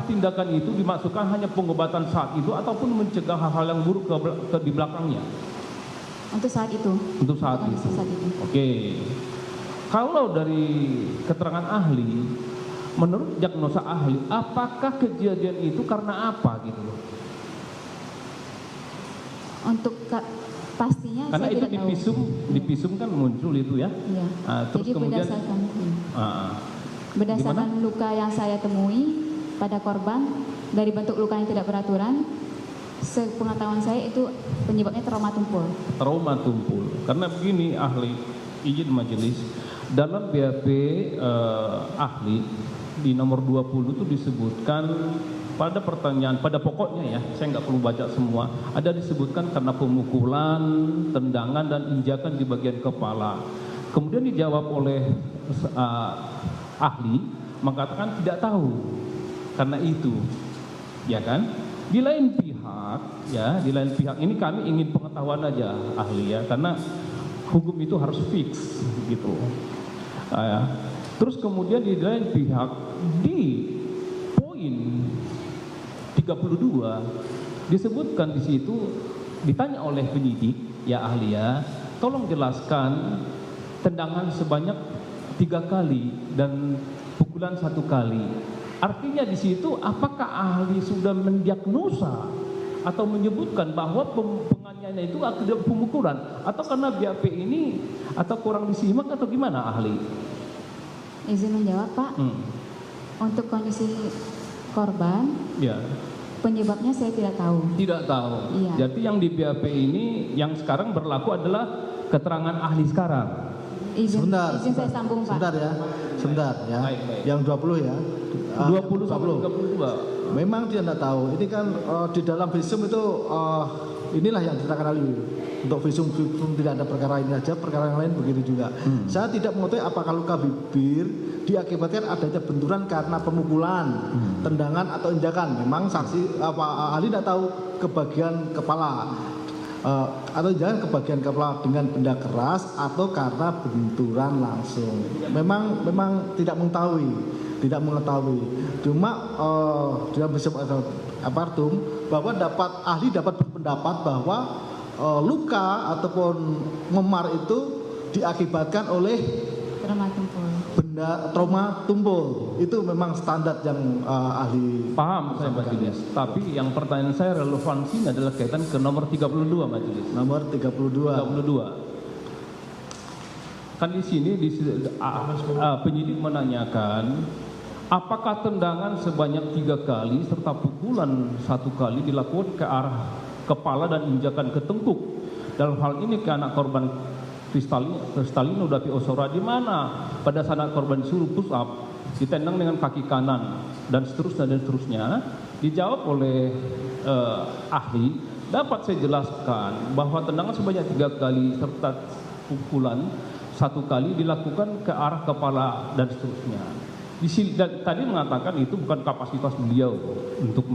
apakah tindakan itu dimaksudkan hanya pengobatan saat itu ataupun mencegah hal-hal yang buruk di belakangnya? Untuk saat itu. Untuk saat itu. Oke. Kalau dari keterangan ahli, menurut diagnosa ahli, apakah kejadian itu karena apa gitu loh? Untuk pastinya karena saya itu tidak tahu. di visum kan muncul itu ya. Iya. Terus jadi kemudian berdasarkan gimana? luka yang saya temui pada korban dari bentuk luka yang tidak beraturan, sepengetahuan saya itu penyebabnya trauma tumpul. Trauma tumpul. Karena begini ahli, izin majelis, dalam BAP ahli di nomor 20 itu disebutkan pada pertanyaan, pada pokoknya ya, saya nggak perlu baca semua, ada disebutkan karena pemukulan, tendangan dan injakan di bagian kepala. Kemudian dijawab oleh ahli mengatakan tidak tahu karena itu, ya kan? Di lain pihak, ya, di lain pihak ini kami ingin pengetahuan aja ahli ya, karena hukum itu harus fix gitu. Terus kemudian di lain pihak di poin 32 disebutkan di situ, ditanya oleh penyidik ya ahli ya, tolong jelaskan tendangan sebanyak 3 kali dan pukulan 1 kali. Artinya di situ apakah ahli sudah mendiagnosa atau menyebutkan bahwa penganiayaan itu akibat pemukulan atau karena BAP ini atau kurang disimak atau gimana ahli? Izin menjawab Pak. Untuk kondisi korban, ya, penyebabnya saya tidak tahu. Tidak tahu. Iya. Jadi yang di BAP ini yang sekarang berlaku adalah keterangan ahli sekarang. Izin saya sambung Pak. Sebentar ya. Baik. Yang 20 ya. 20 sampai 32. Memang dia tidak tahu. Ini kan di dalam visum itu inilah yang diterangkan ahli. Untuk visum tidak ada perkara ini saja, perkara yang lain begitu juga. Saya tidak mengetahui apakah luka bibir diakibatkan adanya benturan karena pemukulan, tendangan atau injakan. Memang saksi ahli tidak tahu ke bagian kepala atau jangan ke bagian kepala dengan benda keras atau karena benturan langsung. Memang tidak mengetahui. Cuma dalam visum apartum bahwa ahli dapat berpendapat bahwa luka ataupun memar itu diakibatkan oleh trauma tumpul. Itu memang standar yang ahli paham saya majelis. Tapi yang pertanyaan saya relevansinya adalah kaitan ke nomor 32 majelis. Nomor 32. Kan di sini penyidik menanyakan apakah tendangan sebanyak 3 kali serta pukulan 1 kali dilakukan ke arah kepala dan injakan ke tengkuk. Dalam hal ini ke anak korban Kristalino Davi Ozora, di mana pada saat korban disuruh push up ditendang dengan kaki kanan dan seterusnya. Dijawab oleh ahli, dapat saya jelaskan bahwa tendangan sebanyak 3 kali serta pukulan 1 kali dilakukan ke arah kepala dan seterusnya. Tadi mengatakan itu bukan kapasitas beliau untuk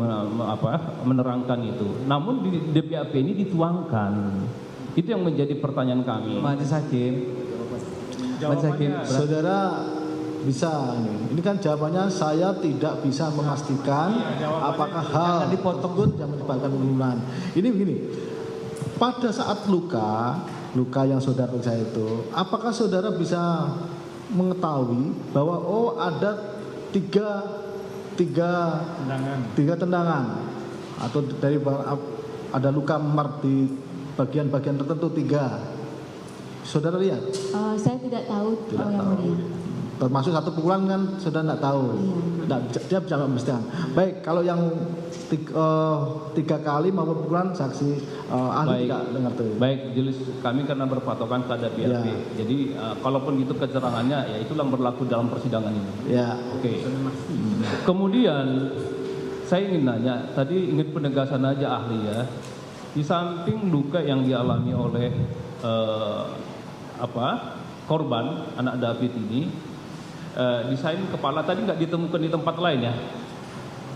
menerangkan itu. Namun di BAP ini dituangkan. Itu yang menjadi pertanyaan kami. Majelis Hakim, saudara bisa ini kan jawabannya saya tidak bisa memastikan apakah hal tersebut yang menyebabkan pembunuhan. Ini begini, pada saat luka yang saudara periksa itu, apakah saudara bisa mengetahui bahwa ada tiga tendangan atau dari ada luka memar di bagian-bagian tertentu 3. Saudara lihat? Saya tidak tahu. Yang mulia. Termasuk 1 pukulan kan saudara tidak tahu. Iya. Dia bisa memastikan. Baik, kalau yang 3 kali maupun pukulan saksi ahli tidak dengar tuh. Baik, jelas kami karena berpatokan pada BAP. Ya. Jadi kalaupun itu keterangannya ya itulah yang berlaku dalam persidangan ini. Ya. Oke. Kemudian saya ingin nanya, tadi ingin penegasan aja ahli ya. Di samping luka yang dialami oleh korban anak David ini, desain kepala tadi nggak ditemukan di tempat lain ya?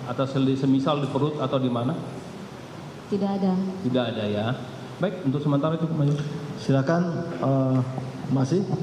Atau semisal di perut atau di mana? Tidak ada. Tidak ada ya. Baik, untuk sementara cukup aja. Silakan masih.